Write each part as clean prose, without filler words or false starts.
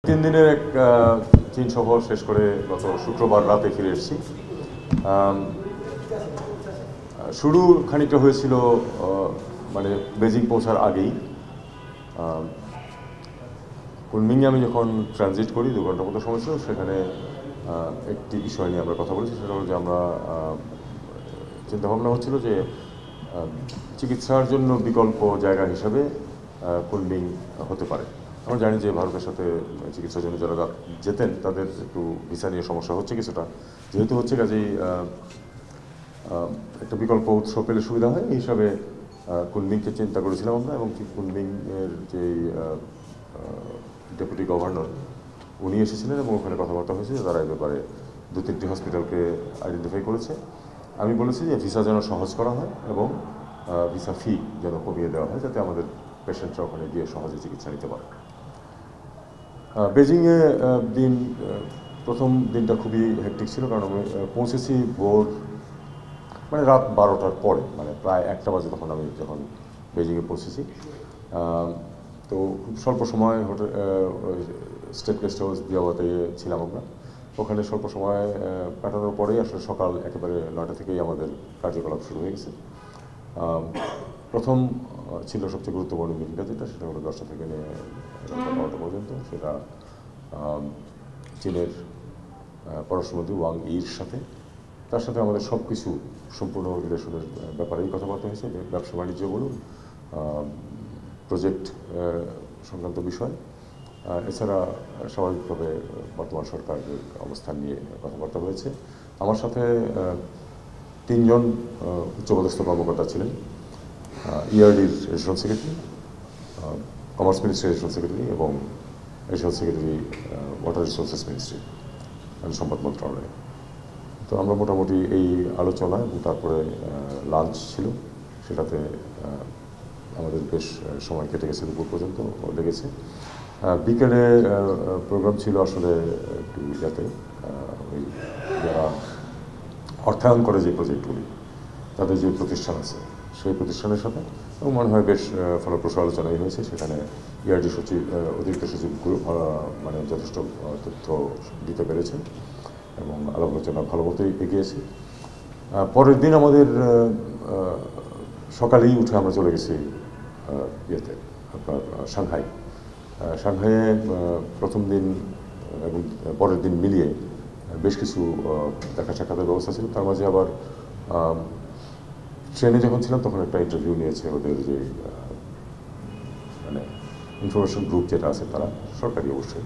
3 দিনের এক চীন সফর শেষ করে গত শুক্রবার রাতে ফিরে এসেছি। শুরু খানিকটা হয়েছিল মানে বেজিং পৌঁছার আগেই। কুনমিংয়ে আমি যখন ট্রানজিট করি 2 ঘন্টার মতো সময় ছিল, সেখানে একটি বিষয় নিয়ে আমরা কথা বলেছি। সেটা হলো যে আমরা চিন্তাভাবনা হচ্ছিল যে চিকিৎসার জন্য বিকল্প জায়গা হিসাবে কুনমিং হতে পারে। আমরা জানি যে ভারতের সাথে চিকিৎসার জন্য যারা যেতেন তাদের একটু ভিসা নিয়ে সমস্যা হচ্ছে কিছুটা, যেহেতু হচ্ছে কাজেই একটা বিকল্প উৎস পেলে সুবিধা হয় এই হিসাবে কুনমিংকে চিন্তা করেছিলাম আমরা। এবং কুনমিংয়ের যে ডেপুটি গভর্নর উনি এসেছিলেন এবং ওখানে কথাবার্তা হয়েছে যে তারা এই ব্যাপারে 2-3টি হসপিটালকে আইডেন্টিফাই করেছে। আমি বলেছি যে ভিসা যেন সহজ করা হয় এবং ভিসা ফি যেন কমিয়ে দেওয়া হয়, যাতে আমাদের পেশেন্টরা ওখানে গিয়ে সহজে চিকিৎসা নিতে পারে। বেজিংয়ে প্রথম দিনটা খুবই হেক্টিক ছিল, কারণ আমি পৌঁছেছি মানে রাত 12টার পরে, মানে প্রায় 1টা বাজে তখন আমি যখন বেজিংয়ে পৌঁছেছি। তো খুব স্বল্প সময় স্টেট গেস্ট হাউস দিয়াবাতে ছিলাম আমরা। ওখানে স্বল্প সময় কাটানোর পরেই আসলে সকাল একেবারে 9টা থেকেই আমাদের কার্যকলাপ শুরু হয়ে গেছে। প্রথম ছিল সবচেয়ে গুরুত্বপূর্ণ মিটিংটা, সেটা হলো 10টা থেকে নিয়ে 12টা পর্যন্ত। সেটা চীনের পররাষ্ট্রমন্ত্রী ওয়াং ইর সাথে, তার সাথে আমাদের সব কিছু সম্পূর্ণ রিলেশনের ব্যাপারেই কথাবার্তা হয়েছে, ব্যবসা বাণিজ্য বলুন, প্রজেক্ট সংক্রান্ত বিষয়, এছাড়া স্বাভাবিকভাবে বর্তমান সরকারের অবস্থান নিয়ে কথাবার্তা হয়েছে। আমার সাথে 3 জন উচ্চপদস্থ কর্মকর্তা ছিলেন, ইআরডির এডিশনাল সেক্রেটারি, কমার্স মিনিস্ট্রির এডিশনাল সেক্রেটারি এবং additional secretary water resources ministry মানে সম্পদ মন্ত্রণালয়। তো আমরা মোটামুটি এই আলোচনা এবং তারপরে লাঞ্চ ছিল, সেটাতে আমাদের বেশ সময় কেটে গেছে, দুপুর পর্যন্ত লেগেছে। বিকেলে প্রোগ্রাম ছিল আসলে একটু যাতে ওই যারা অর্থায়ন করে যে প্রজেক্টগুলি, তাদের যে প্রতিষ্ঠান আছে সেই প্রতিষ্ঠানের সাথে, এবং মনে হয় বেশ ফলপ্রসূ আলোচনাই হয়েছে। সেখানে ইআরডি সচিব, অতিরিক্ত সচিব মানে যথেষ্ট তথ্য দিতে পেরেছেন এবং আলাপ আলোচনা ভালো মতোই এগিয়েছে। পরের দিন আমাদের সকালেই উঠে আমরা চলে গেছি ইয়েতে আপনার সাংহাইয়ে। প্রথম দিন এবং পরের দিন মিলিয়ে বেশ কিছু দেখা সাক্ষাতের ব্যবস্থা ছিল। তার মাঝে আবার ট্রেনে যখন ছিলাম তখন একটা ইন্টারভিউ নিয়েছে ওদের যে মানে ইনফরমেশন গ্রুপ যেটা আছে, তারা সরকারি অবশ্যই,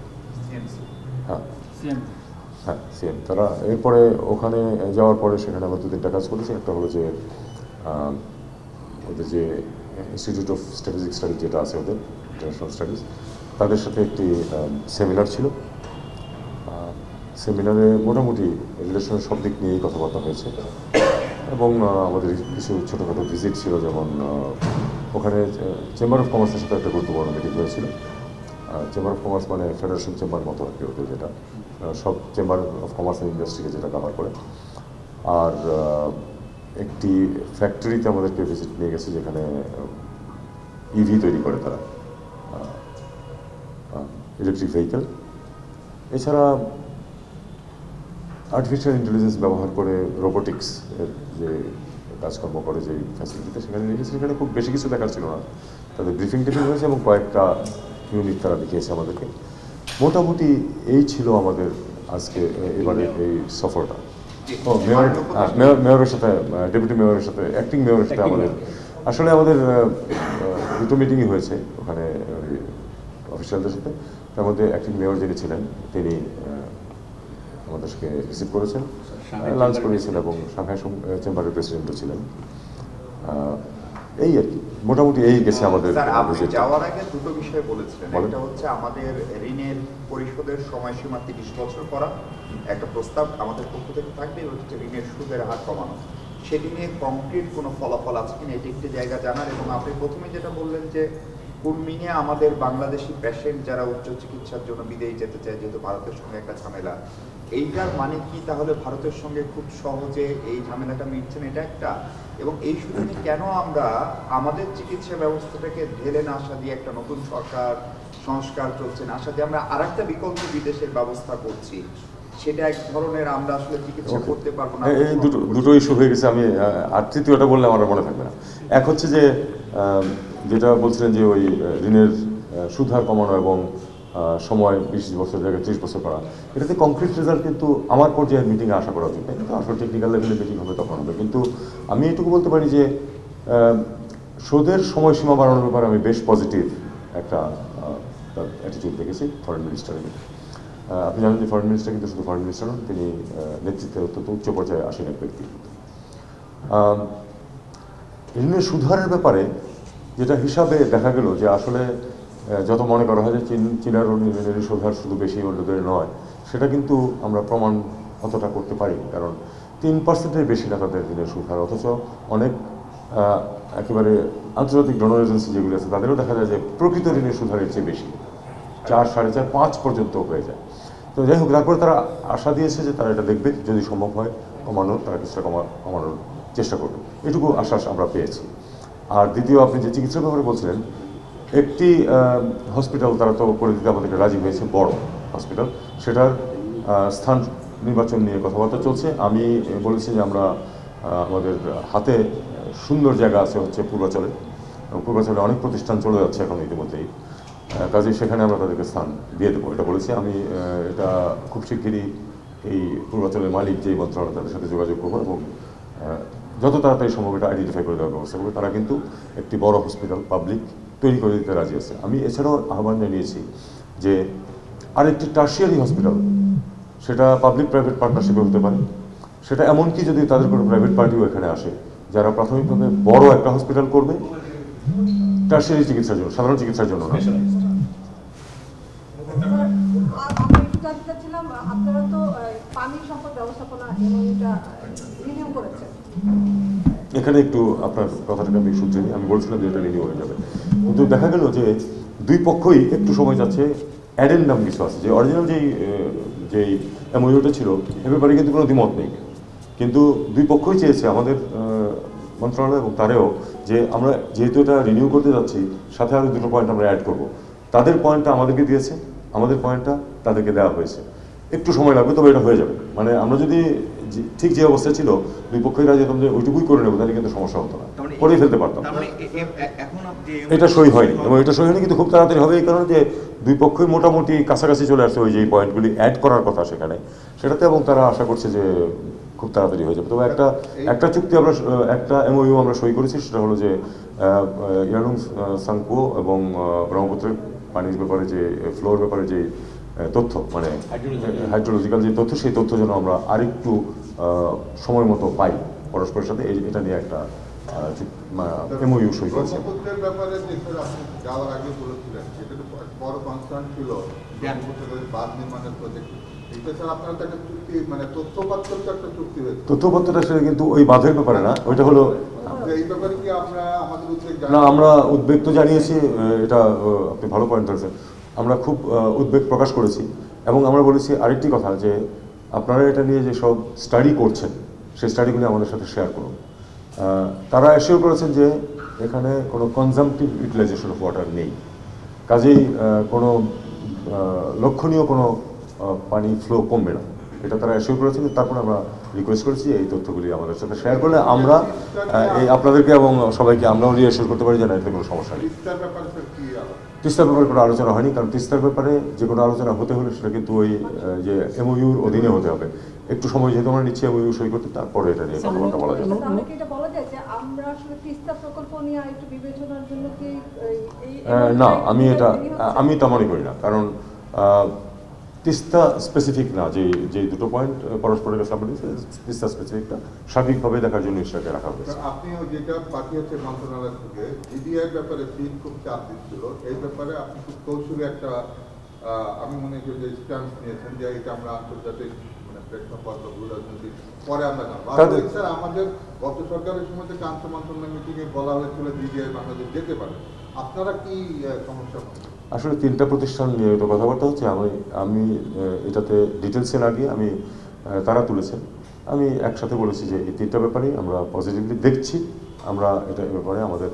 হ্যাঁ সিএম, তারা। এরপরে ওখানে যাওয়ার পরে সেখানে আমরা 2-3টা কাজ করেছি। একটা হলো যে ওদের যে ইনস্টিটিউট অফ স্ট্র্যাটেজিক স্টাডিজ যেটা আছে ওদের ইন্টারন্যাশনাল স্টাডিজ, তাদের সাথে একটি সেমিনার ছিল। সেমিনারে মোটামুটি রিলেশনের সব দিক নিয়েই কথাবার্তা হয়েছে এবং আমাদের কিছু ছোটোখাটো ভিজিট ছিল, যেমন ওখানে চেম্বার অফ কমার্সের সাথে একটা গুরুত্বপূর্ণ মিটিং হয়েছিল। চেম্বার অফ কমার্স মানে ফেডারেশন চেম্বার মতো আর কি ওদের, যেটা সব চেম্বার অফ কমার্স অ্যান্ড ইন্ডাস্ট্রিকে যেটা কভার করে। আর একটি ফ্যাক্টরিতে আমাদেরকে ভিজিট নিয়ে গেছে, যেখানে ইভি তৈরি করে তারা, ইলেকট্রিক ভেহিকেল। এছাড়া আর্টিফিশিয়াল ইন্টেলিজেন্স ব্যবহার করে রোবোটিক্স এর যে কাজকর্ম করে যে ফ্যাসিলিটিতে, সেখানে নিয়ে গেছে। সেখানে খুব বেশি কিছু দেখার ছিল না, তাদের ব্রিফিং টিফিং হয়েছে এবং কয়েকটা ইউনিট তারা দেখিয়েছে আমাদেরকে। মোটামুটি এই ছিল আমাদের আজকে এবারে এই সফরটা। মেয়রের সাথে, ডেপুটি মেয়রের সাথে, অ্যাক্টিং মেয়রের সাথে আমাদের আসলে আমাদের 2টো মিটিংই হয়েছে ওখানে অফিসিয়ালদের সাথে। তার মধ্যে অ্যাক্টিং মেয়র যিনি ছিলেন তিনি আমাদেরকে রিসিভ করেছেন, লাঞ্চ করিয়েছেন এবং সাংহাই চেম্বারের প্রেসিডেন্টও ছিলেন। এই আর কি মোটামুটি এই গেছে আমাদের। যাওয়ার আগে 2টো বিষয় বলেছিলেন, একটা হচ্ছে আমাদের ঋণের পরিশোধের সময়সীমা 30 বছর করা একটা প্রস্তাব আমাদের পক্ষ থেকে থাকবে, হচ্ছে ঋণের সুদের হার কমানো। সেদিনে কংক্রিট কোনো ফলাফল আছে কিনা এটি একটি জায়গা জানার। এবং আপনি প্রথমে যেটা বললেন যে কুনমিংয়ে আমাদের বাংলাদেশি পেশেন্ট যারা উচ্চ চিকিৎসার জন্য বিদেশে যেতে চায়, যেহেতু ভারতের সঙ্গে একটা ঝামেলা, এইটার মানে কি তাহলে ভারতের সঙ্গে খুব সহজে এই ঝামেলাটা মিটছেন, এটা একটা। এবং এই সুযোগে কেন আমরা আমাদের চিকিৎসা ব্যবস্থাটাকে ঢেলে না আসা দিয়ে একটা নতুন সরকার সংস্কার চলছে না, আশা যে আমরা আরেকটা বিকল্প বিদেশের ব্যবস্থা করছি, সেটা এক ধরনের আমরা আসলে চিকিৎসা করতে পারবো না। এই দুটো ইস্যু হয়ে গেছে। আমি আর তৃতীয়টা বললে আমার মনে থাকবে না। এক হচ্ছে যে যেটা বলছিলেন যে ওই ঋণের সুদ হার কমানো এবং সময় 20 বছর জায়গায় 30 বছর করা, এটাতে কংক্রিট রেজাল্ট কিন্তু আমার পর্যায়ের মিটিংয়ে আশা করা উচিত। কিন্তু আসলে টেকনিক্যাল লেভেলে মিটিং হবে তখন হবে। কিন্তু আমি এটুকু বলতে পারি যে সুদের সময়সীমা বাড়ানোর ব্যাপারে আমি বেশ পজিটিভ একটা অ্যাটিটিউড দেখেছি ফরেন মিনিস্টারের। আপনি জানেন যে ফরেন মিনিস্টার কিন্তু শুধু ফরেন মিনিস্টার নন, তিনি নেতৃত্বে অত্যন্ত উচ্চ পর্যায়ে আসেন এক ব্যক্তি। ঋণের সুধারের ব্যাপারে যেটা হিসাবে দেখা গেল যে আসলে যত মনে করা হয় যে চীনের ঋণের সুধার শুধু বেশি অন্যদের নয়, সেটা কিন্তু আমরা প্রমাণ অতটা করতে পারি। কারণ 3%-এর বেশি না তাদের ঋণের সুধার, অথচ অনেক একেবারে আন্তর্জাতিক ডোনার এজেন্সি যেগুলো আছে তাদেরও দেখা যায় যে প্রকৃত ঋণের সুধারের চেয়ে বেশি, 4, 4.5, 5 পর্যন্ত হয়ে যায়। তো যাই হোক, তারপরে তারা আশা দিয়েছে যে তারা এটা দেখবে, যদি সম্ভব হয় কমানোর, তারা কিছুটা কমানোর চেষ্টা করবে। এটুকু আশ্বাস আমরা পেয়েছি। আর দ্বিতীয়, আপনি যে চিকিৎসার ব্যাপারে বলছিলেন, একটি হসপিটাল তারা তো করে দিতে আমাদেরকে রাজি হয়েছে, বড় হসপিটাল, সেটার স্থান নির্বাচন নিয়ে কথাবার্তা চলছে। আমি বলেছি যে আমরা আমাদের হাতে সুন্দর জায়গা আছে হচ্ছে পূর্বাচলে, এবং পূর্বাচলে অনেক প্রতিষ্ঠান চলে যাচ্ছে এখন ইতিমধ্যেই, কাজেই সেখানে আমরা তাদেরকে স্থান দিয়ে দেবো, এটা বলেছি আমি। এটা খুব শিগগিরই এই পূর্বাচলের মালিক যেই মন্ত্রণালয়, তাদের সাথে যোগাযোগ করবো এবং যত তাড়াতাড়ি সম্ভব এটা আইডেন্টিফাই করে দেওয়ার ব্যবস্থা করবো। তারা কিন্তু একটি বড় হসপিটাল পাবলিক তৈরি করে দিতে রাজি আছে। আমি এছাড়াও আহ্বান জানিয়েছি যে আরেকটি টার্সিয়ারি হসপিটাল, সেটা পাবলিক প্রাইভেট পার্টনারশিপে হতে পারে। সেটা এমনকি যদি তাদের কোনো প্রাইভেট পার্টিও এখানে আসে, যারা প্রাথমিকভাবে বড় একটা হসপিটাল করবে টার্সিয়ারি চিকিৎসার জন্য, সাধারণ চিকিৎসার জন্য না। আপনারা তো পানি সম্পদ ব্যবস্থাপনা রিনিউ করেছেন, এখানে একটু আপনার কথাটাকে আমি শুনছি, আমি বলছিলাম যে এটা রিনিউ হয়ে যাবে, কিন্তু দেখা গেল যে দুই পক্ষই একটু সময় যাচ্ছে। অ্যাডেন্ডাম কিছু আছে, যে অরিজিনাল যেই এমওইউটা ছিল এ ব্যাপারে কিন্তু কোনো দ্বিমত নেই, কিন্তু দুই পক্ষই চেয়েছে, আমাদের মন্ত্রণালয় এবং তারেও, যে আমরা যেহেতু এটা রিনিউ করতে যাচ্ছি, সাথে আরও দুটো পয়েন্ট আমরা অ্যাড করবো। তাদের পয়েন্টটা আমাদেরকে দিয়েছে, আমাদের পয়েন্টটা তাদেরকে দেওয়া হয়েছে। একটু সময় লাগবে, তবে এটা হয়ে যাবে। মানে আমরা যদি ঠিক যে অবস্থা ছিল দুই পক্ষই রাজি হতাম যে ওইটুকুই করে নেবো, তাহলে কিন্তু সমস্যা হতো না, করেই ফেলতে পারতাম। এটা সই হয়নি, এবং এটা সই হয়নি, কিন্তু খুব তাড়াতাড়ি হবে, এই কারণে যে দুই পক্ষই মোটামুটি কাছাকাছি চলে আসছে ওই যে পয়েন্টগুলি অ্যাড করার কথা সেখানে, সেটাতে, এবং তারা আশা করছে যে খুব তাড়াতাড়ি হয়ে যাবে। তবে একটা চুক্তি আমরা, একটা এমওইউ আমরা সই করেছি, সেটা হলো যে ইয়ারলুং সাংপো এবং ব্রহ্মপুত্রের পানির ব্যাপারে যে ফ্লোর ব্যাপারে যে তথ্য, মানে হাইড্রোলজিক্যাল যে তথ্য, সেই তথ্য যেন আমরা আরেকটু সময় মতো পাই পরস্পরের সাথে, এটা নিয়ে একটা এমওইউ সই করেছি। ব্রহ্মপুত্রের ব্যাপারে যে আপনি যাওয়ার আগে বলেছিলেন, এটা তো বড় কনসার্ন ছিল ব্রহ্মপুত্রের বাঁধ নির্মাণের প্রজেক্ট। আপনার একটা চুক্তি, মানে তথ্যপত্র একটা চুক্তি হয়েছে, তথ্যপত্রটা সেটা কিন্তু ওই বাঁধের ব্যাপারে না, ওইটা হলো এই ব্যাপারে কি আমরা আমাদের উদ্বেগ না, আমরা উদ্বেগ তো জানিয়েছি, এটা আপনি ভালো পয়েন্ট ধরেছেন, আমরা খুব উদ্বেগ প্রকাশ করেছি, এবং আমরা বলেছি আরেকটি কথা, যে আপনারা এটা নিয়ে যে সব স্টাডি করছেন, সেই স্টাডিগুলি আমাদের সাথে শেয়ার করুন। তারা অ্যাসিওর করেছেন যে এখানে কোনো কনজাম্পটিভ ইউটিলাইজেশন অফ ওয়াটার নেই, কাজেই কোনো লক্ষণীয় কোনো পানি ফ্লো কমবে না, এটা তারা অ্যাসিওর করেছেন। তারপরে আমরা রিকোয়েস্ট করেছি এই তথ্যগুলি আমাদের সাথে শেয়ার করলে আমরা এই আপনাদেরকে এবং সবাইকে আমরাও রিঅ্যাসিওর করতে পারি যে না, এতে কোনো সমস্যা নেই। তিস্তার ব্যাপারে কোনো আলোচনা হয়নি, কারণ তিস্তার ব্যাপারে যে কোনো আলোচনা হতে হলে সেটা কিন্তু ওই যে এমওইউর অধীনে হতে হবে। একটু সময় যেহেতু আমরা নিচ্ছি এমওইউ সই করতে, তারপরে এটা নিয়ে কথাবার্তা বলা যাবে। না, আমি তা মনে করি না, কারণ তিস্তা স্পেসিফিক না, যে দুটো পয়েন্ট পরস্পরের কাছে আমরা তিস্তা স্পেসিফিকটা সার্বিকভাবে দেখার জন্য ইসরাকে রাখা হয়েছে। আপনি যেটা পাঠিয়েছেন মন্ত্রণালয় থেকে, জিডিআর ব্যাপারে চীন খুব চাপ দিচ্ছিল, এই ব্যাপারে আপনি খুব কৌশলী একটা, আমি মনে করি যে স্ট্যান্স নিয়েছেন, যে এটা আমরা আন্তর্জাতিক প্রেক্ষাপট বা ভূরাজনৈতিক পরে আমরা জানবো। স্যার, আমাদের গত সরকারের সময় থেকে আন্তঃ মন্ত্রণালয় মিটিংয়ে বলা হয়েছিল জিডিআই বাংলাদেশ যেতে পারে, আপনারা কি সমস্যা? আসলে 3টা প্রতিষ্ঠান নিয়ে এটা কথাবার্তা হচ্ছে, আমি এটাতে ডিটেলসে না গিয়ে আমি তারা তুলেছেন, আমি একসাথে বলেছি যে এই 3টা ব্যাপারেই আমরা পজিটিভলি দেখছি, আমরা এটা ব্যাপারে আমাদের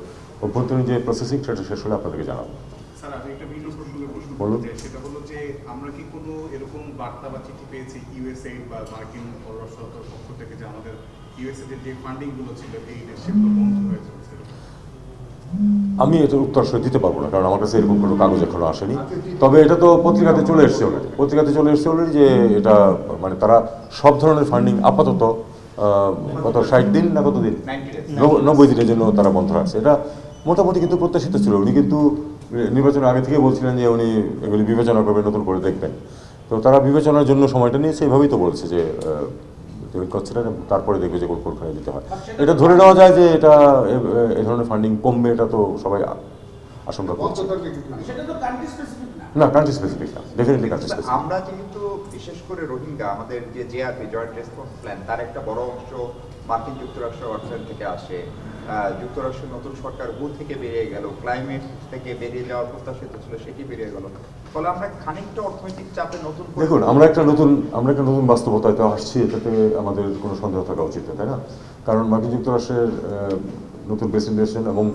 অভ্যন্তরীণ যে প্রসেসিং সেটা শেষ হলে আপনাদেরকে জানাবো। স্যার, আমি একটা ভিন্ন প্রসঙ্গে বলুন। সেটা হলো যে আমরা কি কোনো এরকম বার্তা বা চিঠি পেয়েছি ইউএসএইড বা মার্কিন পররাষ্ট্র সরকারের পক্ষ থেকে যে আমাদের ইউএসএইড যে ফান্ডিং গুলো ছিল এই সেগুলো বন্ধ হয়ে যাচ্ছে? আমি এটার উত্তর আসলে দিতে পারবো না, কারণ আমার কাছে এরকম কোনো কাগজ এখনো আসেনি। তবে এটা তো পত্রিকাতে চলে এসছে অলরেডি, পত্রিকাতে চলে এসছে অলরেডি যে এটা মানে তারা সব ধরনের ফান্ডিং আপাতত কত 60 দিন না কত দিন 90 দিনের জন্য তারা বন্ধ রাখছে। এটা মোটামুটি কিন্তু প্রত্যাশিত ছিল। উনি কিন্তু নির্বাচনের আগে থেকে বলছিলেন যে উনি এগুলি বিবেচনা করবেন, নতুন করে দেখবেন। তো তারা বিবেচনার জন্য সময়টা নিয়েছে, এভাবেই তো বলছে যে করছে না, তারপরে দেখবে যে কোনখানে দিতে হয়। এটা ধরে নেওয়া যায় যে এটা এই ধরনের ফান্ডিং কমবে, এটা তো সবাই আশঙ্কা করছে। না, কান্ট্রি স্পেসিফিক না, ডেফিনেটলি কান্ট্রি স্পেসিফিক। আমরা যেহেতু বিশেষ করে রোহিঙ্গা, আমাদের যে জেআরপি জয়েন্ট রেসপন্স প্ল্যান, তার একটা বড় অংশ মার্কিন যুক্তরাষ্ট্রের অর্থায়ন থেকে আসে। যুক্তরাষ্ট্রের নতুন সরকার থেকে বেরিয়ে গেল, ক্লাইমেট থেকে বেরিয়ে যাওয়ার প্রত্যাশিত ছিল, সেটি বেরিয়ে গেল। ফলে আমরা খানিকটা অর্থনৈতিক চাপে নতুন দেখুন, আমরা একটা নতুন বাস্তবতায় তো আসছি, এটাতে আমাদের কোনো সন্দেহ থাকা উচিত না, তাই না? কারণ মার্কিন যুক্তরাষ্ট্রের নতুন প্রেসিডেন্ট এসেছেন এবং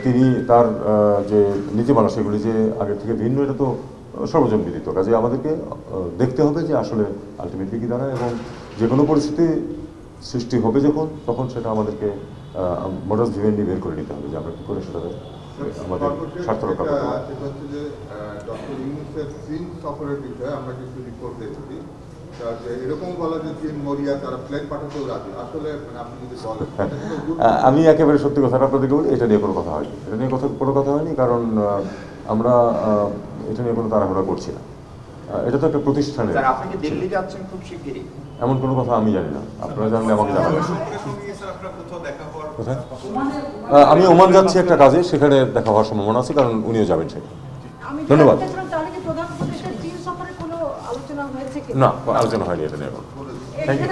তিনি তার যে নীতিমালা সেগুলি যে আগের থেকে ভিন্ন, এটা তো সর্বজনবিদিত। কাজে আমাদেরকে দেখতে হবে যে আসলে আলটিমেটলি কী দাঁড়ায়, এবং যে কোনো পরিস্থিতি সৃষ্টি হবে তখন সেটা আমাদেরকে মোডাস ভিভেন্ডি বের করে নিতে হবে যে আমরা কী করে সেটাতে আমাদের স্বার্থ রক্ষা করতে হবে। সেটা হচ্ছে যে ডক্টর ইউনূসের চীন সফরের বিষয়ে আমরা কিছু রিপোর্ট দেখেছি, এরকম বলা যে চীন মরিয়া তারা প্লেন পাঠাতেও রাজি। আসলে মানে আপনি যদি বলেন, আমি একেবারে সত্যি কথাটা আপনাদেরকে বলি, এটা নিয়ে কোনো কথা হয়নি, কোনো কথা হয়নি, কারণ আমরা এটা নিয়ে কোনো তাড়াহুড়া করছি না। এটা তো একটা প্রতিষ্ঠানে। আপনি কি দিল্লি যাচ্ছেন খুব শিগগিরই? এমন কোনো কথা আমি জানি না, আপনারা জানলে আমাকে জানাবেন। কোথায়? আমি ওমান যাচ্ছি একটা কাজে, সেখানে দেখা হওয়ার সম্ভাবনা আছে, কারণ উনিও যাবেন সেখানে। ধন্যবাদ। না, আলোচনা হয়নি এটা নিয়ে এখন। Thank you.